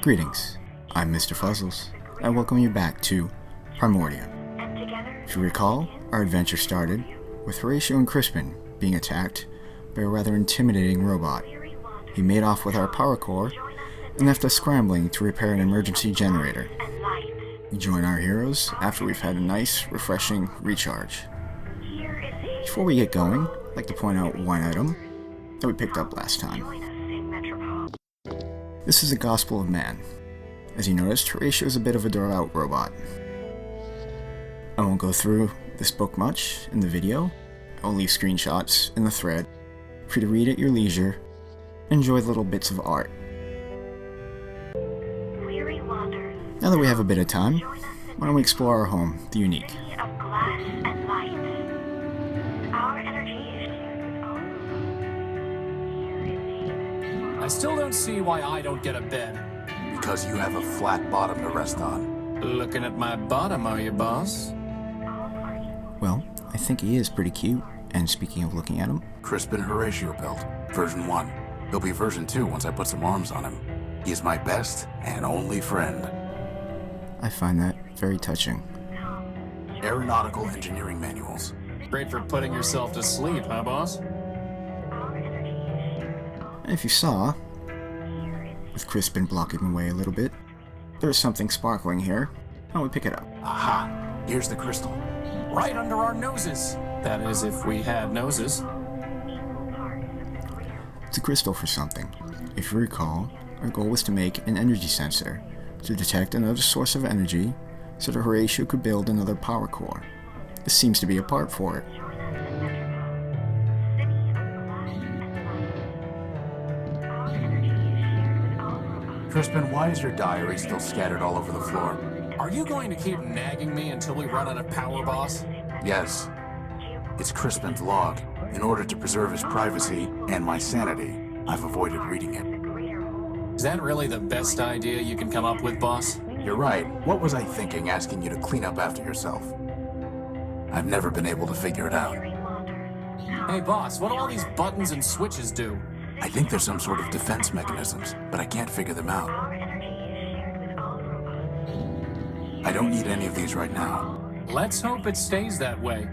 Greetings, I'm MisterFuzzles, and welcome you back to Primordia. If you recall, our adventure started with Horatio and Crispin being attacked by a rather intimidating robot. He made off with our power core and left us scrambling to repair an emergency generator. We join our heroes after we've had a nice, refreshing recharge. Before we get going, I'd like to point out one item that we picked up last time. This is the Gospel of Man. As you noticed, Horatio is a bit of a drawn-out robot. I won't go through this book much in the video. I'll leave screenshots in the thread for you to read at your leisure. Enjoy little bits of art. Now that we have a bit of time, why don't we explore our home, the Unique. I still don't see why I don't get a bed. Because you have a flat bottom to rest on. Looking at my bottom, are you, boss? Well, I think he is pretty cute, and speaking of looking at him, Crispin Horatio built, version 1. He'll be version 2 once I put some arms on him. He is my best and only friend. I find that very touching. Aeronautical engineering manuals. Great for putting yourself to sleep, huh, boss? And if you saw, with Crispin blocking the way a little bit, there's something sparkling here. Why don't we pick it up? Aha! Here's the crystal. Right under our noses. That is, if we had noses. It's a crystal for something. If you recall, our goal was to make an energy sensor to detect another source of energy so that Horatio could build another power core. This seems to be a part for it. Crispin, why is your diary still scattered all over the floor? Are you going to keep nagging me until we run out of power, boss? Yes. It's Crispin's log. In order to preserve his privacy and my sanity, I've avoided reading it. Is that really the best idea you can come up with, boss? You're right. What was I thinking asking you to clean up after yourself? I've never been able to figure it out. Hey, boss, what do all these buttons and switches do? I think there's some sort of defense mechanisms, but I can't figure them out. I don't need any of these right now. Let's hope it stays that way.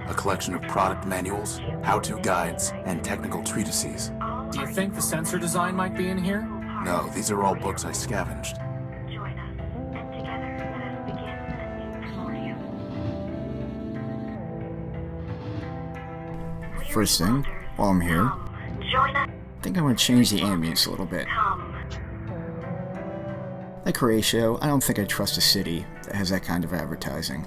A collection of product manuals, how-to guides, and technical treatises. Do you think the sensor design might be in here? No, these are all books I scavenged. First thing, while I'm here, I think I'm going to change the ambience a little bit. Like Horatio, I don't think I trust a city that has that kind of advertising.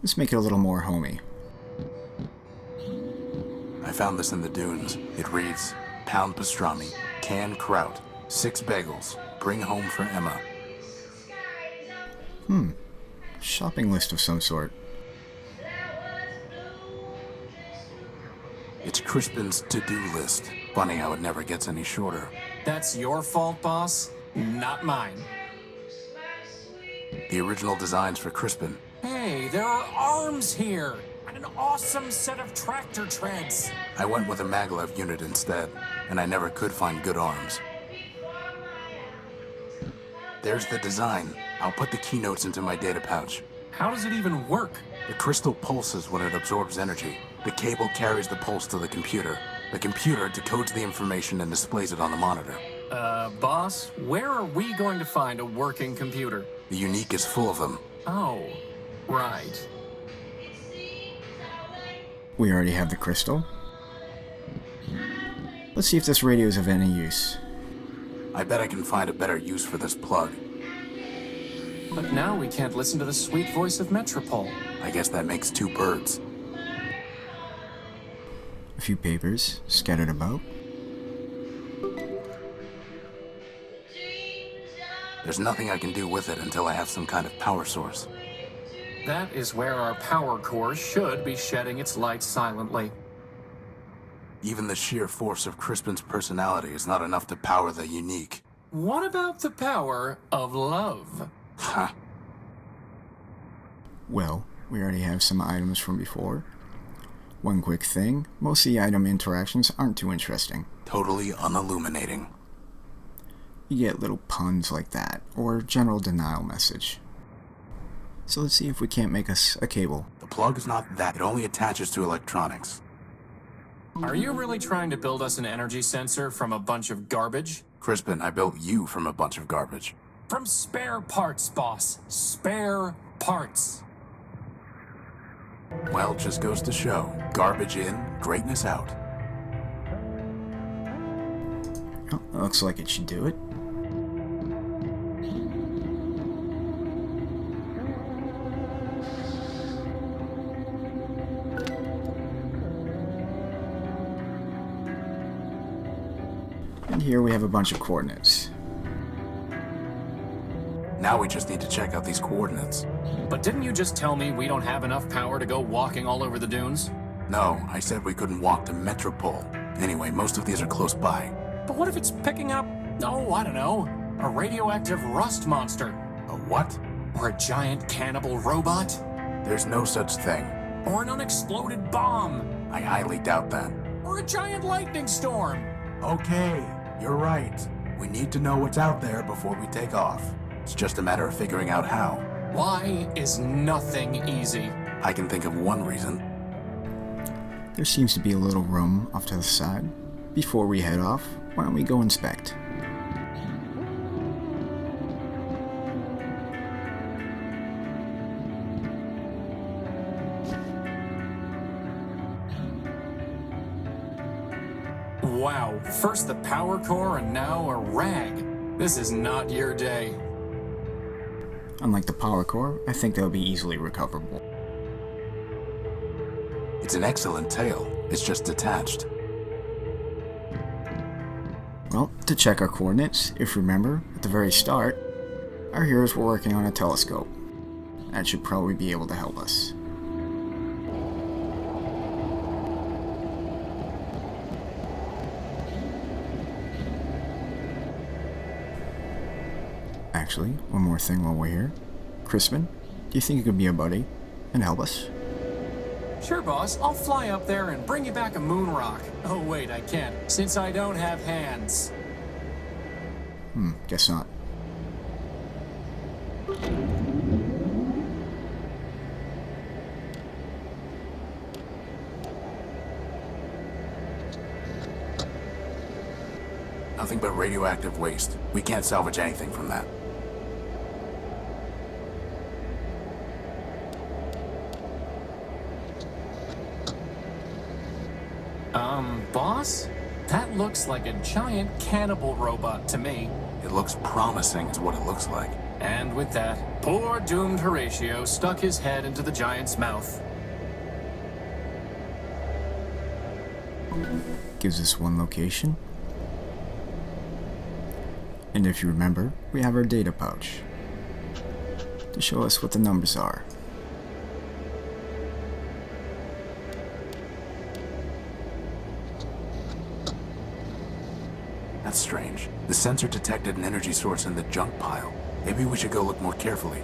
Let's make it a little more homey. I found this in the dunes. It reads, pound pastrami, canned kraut, 6 bagels, bring home for Emma. Shopping list of some sort. It's Crispin's to-do list. Funny how it never gets any shorter. That's your fault, boss, not mine. The original designs for Crispin. Hey, there are arms here, and an awesome set of tractor treads. I went with a maglev unit instead, and I never could find good arms. There's the design. I'll put the keynotes into my data pouch. How does it even work? The crystal pulses when it absorbs energy. The cable carries the pulse to the computer. The computer decodes the information and displays it on the monitor. Boss, where are we going to find a working computer? The Unique is full of them. Oh, right. We already have the crystal. Let's see if this radio is of any use. I bet I can find a better use for this plug. But now we can't listen to the sweet voice of Metropole. I guess that makes 2 birds. A few papers scattered about. There's nothing I can do with it until I have some kind of power source. That is where our power core should be shedding its light silently. Even the sheer force of Crispin's personality is not enough to power the Unique. What about the power of love? Huh. Well, we already have some items from before. One quick thing, most of the item interactions aren't too interesting. Totally unilluminating. You get little puns like that, or general denial message. So let's see if we can't make us a cable. The plug is not that. It only attaches to electronics. Are you really trying to build us an energy sensor from a bunch of garbage? Crispin, I built you from a bunch of garbage. From spare parts, boss. Spare parts. Well, just goes to show. Garbage in, greatness out. Oh, looks like it should do it. And here we have a bunch of coordinates. Now we just need to check out these coordinates. But didn't you just tell me we don't have enough power to go walking all over the dunes? No, I said we couldn't walk to Metropole. Anyway, most of these are close by. But what if it's picking up, oh, I don't know, a radioactive rust monster? A what? Or a giant cannibal robot? There's no such thing. Or an unexploded bomb? I highly doubt that. Or a giant lightning storm? Okay, you're right. We need to know what's out there before we take off. It's just a matter of figuring out how. Why is nothing easy? I can think of one reason. There seems to be a little room off to the side. Before we head off, why don't we go inspect? Wow, first the power core and now a rag. This is not your day. Unlike the power core, I think they'll be easily recoverable. It's an excellent tail. It's just detached. Well, to check our coordinates, if you remember, at the very start, our heroes were working on a telescope. That should probably be able to help us. Actually, one more thing while we're here. Crispin, do you think you could be a buddy and help us? Sure, boss. I'll fly up there and bring you back a moon rock. Oh, wait, I can't, since I don't have hands. Guess not. Nothing but radioactive waste. We can't salvage anything from that. Boss? That looks like a giant cannibal robot to me. It looks promising is what it looks like. And with that, poor doomed Horatio stuck his head into the giant's mouth. Gives us one location. And if you remember, we have our data pouch to show us what the numbers are. That's strange. The sensor detected an energy source in the junk pile. Maybe we should go look more carefully.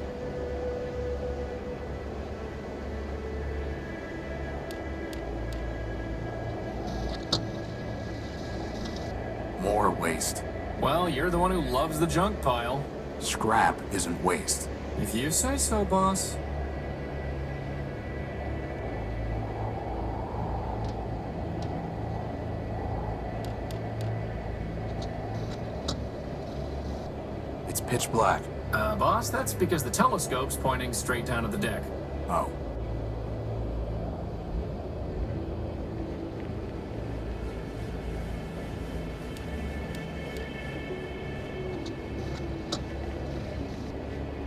More waste. Well, you're the one who loves the junk pile. Scrap isn't waste. If you say so, boss. It's pitch black. Boss, that's because the telescope's pointing straight down at the deck. Oh.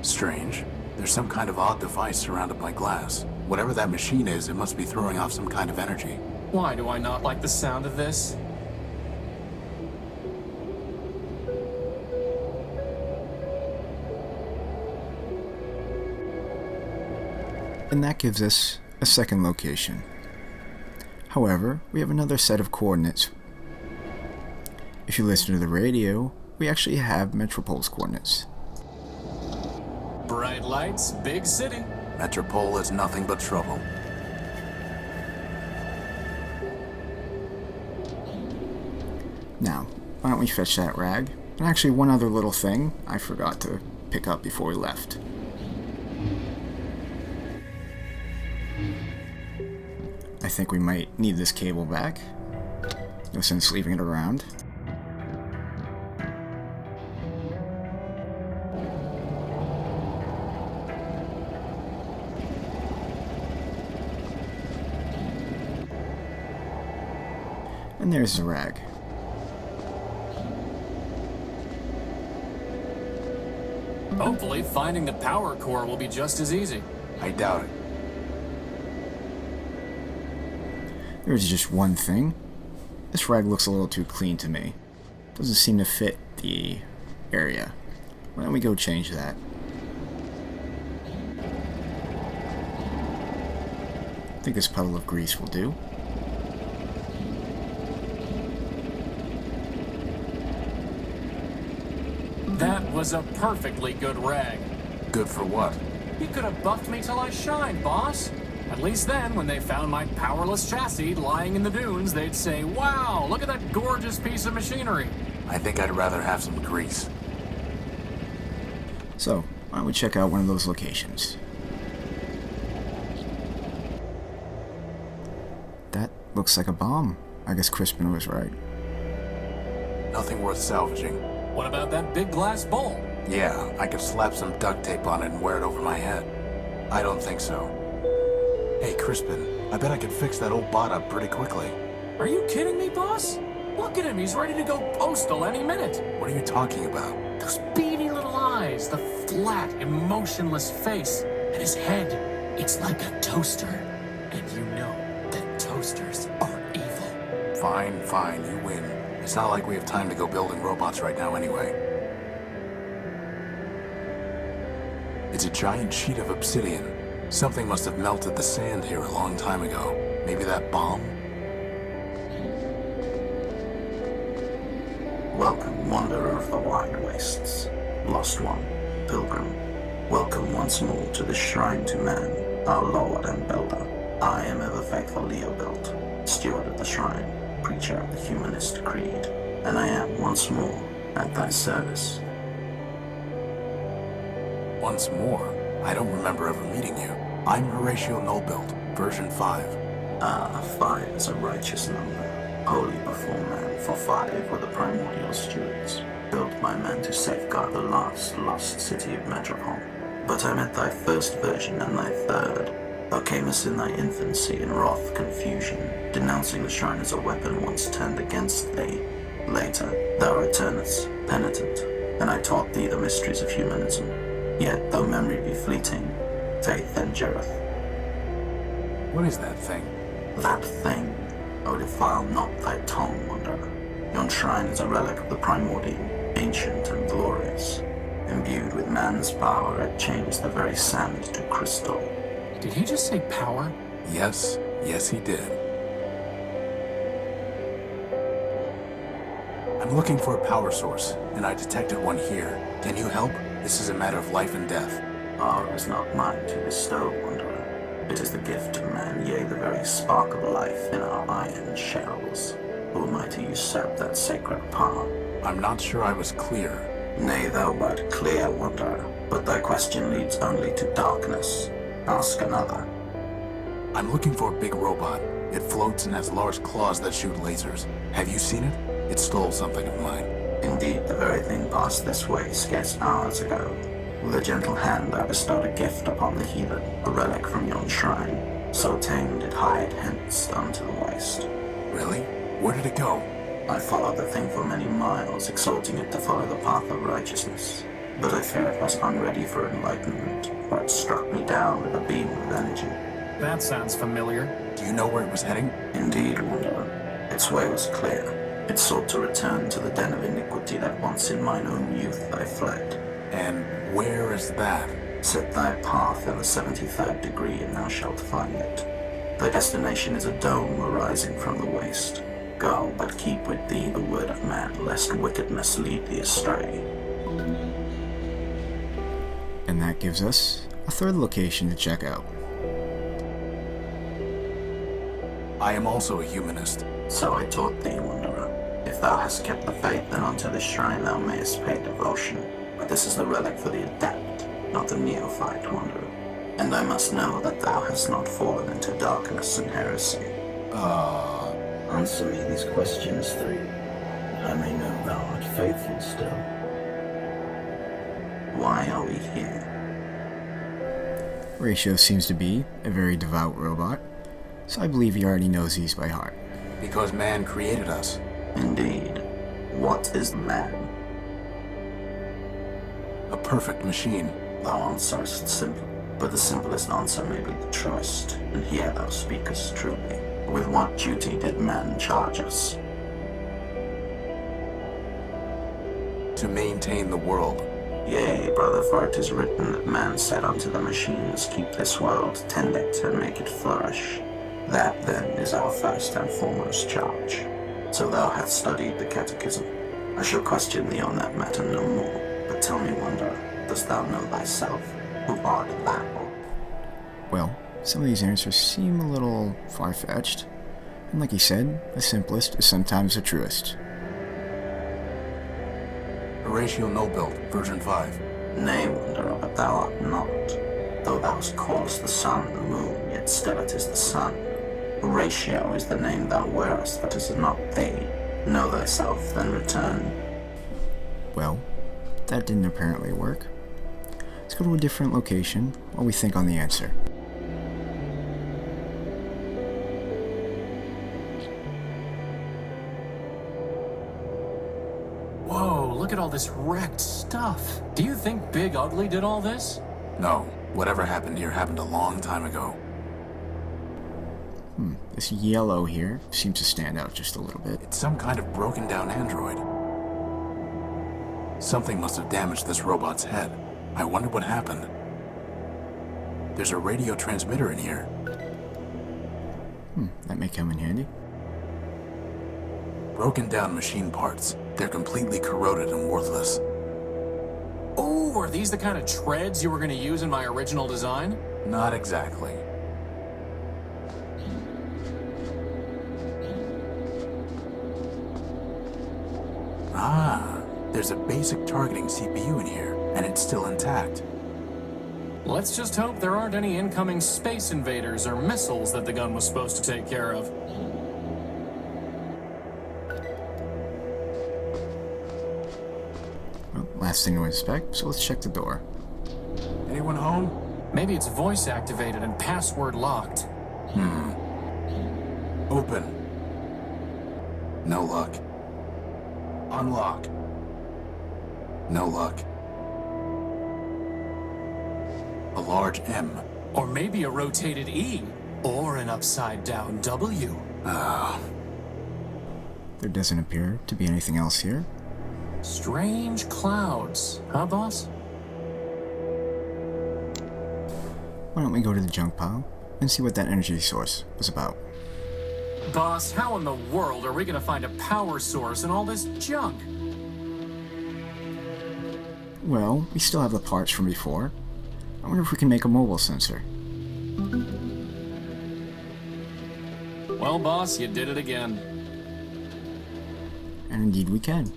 Strange. There's some kind of odd device surrounded by glass. Whatever that machine is, it must be throwing off some kind of energy. Why do I not like the sound of this? And that gives us a second location. However, we have another set of coordinates. If you listen to the radio, we actually have Metropole's coordinates. Bright lights, big city. Metropole is nothing but trouble. Now, why don't we fetch that rag? And actually, one other little thing I forgot to pick up before we left. I think we might need this cable back. No sense leaving it around. And there's the rag. Hopefully, finding the power core will be just as easy. I doubt it. There's just one thing. This rag looks a little too clean to me. Doesn't seem to fit the area. Why don't we go change that? I think this puddle of grease will do. That was a perfectly good rag. Good for what? You could have buffed me till I shined, boss. At least then, when they found my powerless chassis lying in the dunes, they'd say, "Wow, look at that gorgeous piece of machinery." I think I'd rather have some grease. So, why don't we check out one of those locations? That looks like a bomb. I guess Crispin was right. Nothing worth salvaging. What about that big glass bowl? Yeah, I could slap some duct tape on it and wear it over my head. I don't think so. Hey, Crispin, I bet I could fix that old bot up pretty quickly. Are you kidding me, boss? Look at him, he's ready to go postal any minute. What are you talking about? Those beady little eyes, the flat, emotionless face, and his head, it's like a toaster. And you know that toasters are evil. Fine, fine, you win. It's not like we have time to go building robots right now anyway. It's a giant sheet of obsidian. Something must have melted the sand here a long time ago. Maybe that bomb? Welcome, wanderer of the wide wastes. Lost one, pilgrim. Welcome once more to the shrine to man, our lord and builder. I am ever faithful Leobilt, steward of the shrine, preacher of the humanist creed, and I am once more at thy service. Once more? I don't remember ever meeting you. I'm Horatio Nullbuilt, version 5. 5 is a righteous number, holy before man, for 5 were the primordial stewards, built by man to safeguard the last lost city of Metropol. But I met thy first version and thy third. Thou camest in thy infancy in wrath confusion, denouncing the shrine as a weapon once turned against thee. Later, thou returnest, penitent, and I taught thee the mysteries of humanism. Yet, though memory be fleeting, faith endureth. What is that thing? That thing, O defile not thy tongue, wanderer. Yon shrine is a relic of the primordial, ancient and glorious. Imbued with man's power, it changed the very sand to crystal. Did he just say power? Yes, yes he did. I'm looking for a power source, and I detected one here. Can you help? This is a matter of life and death. Power is not mine to bestow, wanderer. It is the gift of man, yea, the very spark of life in our iron shells. Who am I to usurp that sacred power? I'm not sure I was clear. Nay, thou wert clear, wanderer, but thy question leads only to darkness. Ask another. I'm looking for a big robot. It floats and has large claws that shoot lasers. Have you seen it? It stole something of mine. Indeed, the very thing passed this way scarce hours ago. With a gentle hand I bestowed a gift upon the heathen, a relic from yon shrine. So tamed it hied hence unto the waste. Really? Where did it go? I followed the thing for many miles, exhorting it to follow the path of righteousness. But I fear it was unready for enlightenment, for it struck me down with a beam of energy. That sounds familiar. Do you know where it was heading? Indeed, wanderer. Its way was clear. It sought to return to the den of iniquity that once in mine own youth I fled. And where is that? Set thy path in the 73rd degree, and thou shalt find it. Thy destination is a dome arising from the waste. Go, but keep with thee the word of man, lest wickedness lead thee astray. And that gives us a third location to check out. I am also a humanist. So I taught thee, wanderer. If thou hast kept the faith, then unto this shrine thou mayest pay devotion. But this is the relic for the adept, not the neophyte wanderer. And I must know that thou hast not fallen into darkness and heresy. Answer me these questions three. I may know thou art faithful still. Why are we here? Horatio seems to be a very devout robot, so I believe he already knows these by heart. Because man created us. Indeed. What is man? A perfect machine. Thou answerest simply, but the simplest answer may be the truest, and here thou speakest truly. With what duty did man charge us? To maintain the world. Yea, brother, for it is written that man said unto the machines, keep this world, tend it, and make it flourish. That, then, is our first and foremost charge. So thou hast studied the catechism. I shall question thee on that matter no more, but tell me, wanderer, dost thou know thyself? Who art thou? Well, some of these answers seem a little far-fetched, and like he said, the simplest is sometimes the truest. Horatio No-Build, version 5. Nay, wanderer, but thou art not. Though thou callest the sun the moon, yet still it is the sun. Horatio is the name thou wearest, but is it not thee? Know thyself, then return. Well, that didn't apparently work. Let's go to a different location while we think on the answer. Whoa, look at all this wrecked stuff. Do you think Big Ugly did all this? No, whatever happened here happened a long time ago. This yellow here seems to stand out just a little bit. It's some kind of broken down android. Something must have damaged this robot's head. I wonder what happened. There's a radio transmitter in here. That may come in handy. Broken down machine parts. They're completely corroded and worthless. Oh, are these the kind of treads you were going to use in my original design? Not exactly. Ah, there's a basic targeting CPU in here, and it's still intact. Let's just hope there aren't any incoming space invaders or missiles that the gun was supposed to take care of. Well, last thing to inspect, so let's check the door. Anyone home? Maybe it's voice activated and password locked. Open. No luck. Unlock. No luck. A large M. Or maybe a rotated E. Or an upside down W. There doesn't appear to be anything else here. Strange clouds, huh, boss? Why don't we go to the junk pile and see what that energy source was about? Boss, how in the world are we gonna find a power source in all this junk? Well, we still have the parts from before. I wonder if we can make a mobile sensor. Well, boss, you did it again. And indeed we can.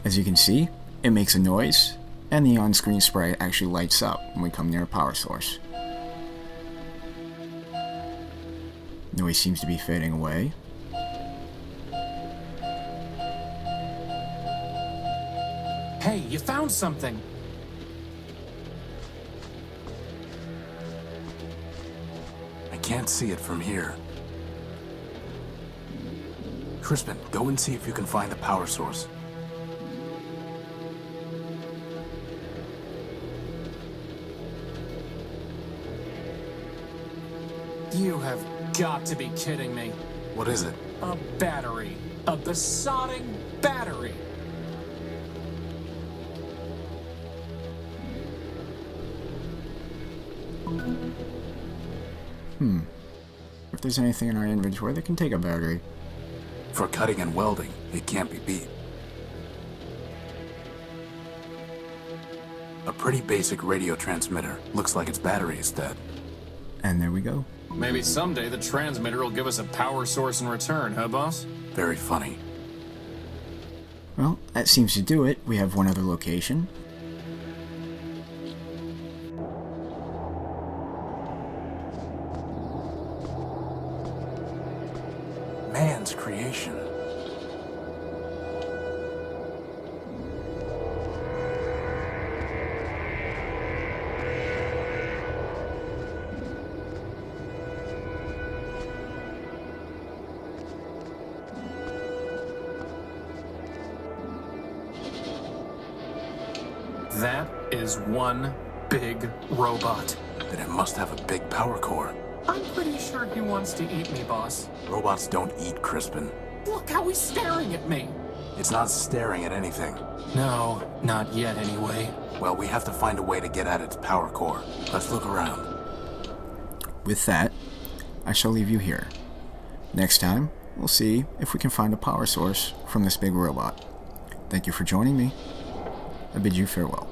As you can see, it makes a noise, and the on-screen sprite actually lights up when we come near a power source. Noise seems to be fading away. Hey, you found something. I can't see it from here. Crispin, go and see if you can find the power source. You have got to be kidding me. What is it? A battery. A besotting battery. If there's anything in our inventory that can take a battery. For cutting and welding, it can't be beat. A pretty basic radio transmitter. Looks like its battery is dead. And there we go. Maybe someday the transmitter will give us a power source in return, huh, boss? Very funny. Well, that seems to do it. We have one other location. Man's creation. That is one big robot. Then it must have a big power core. I'm pretty sure he wants to eat me, boss. Robots don't eat, Crispin. Look how he's staring at me. It's not staring at anything. No, not yet anyway. Well, we have to find a way to get at its power core. Let's look around. With that, I shall leave you here. Next time, we'll see if we can find a power source from this big robot. Thank you for joining me. I bid you farewell.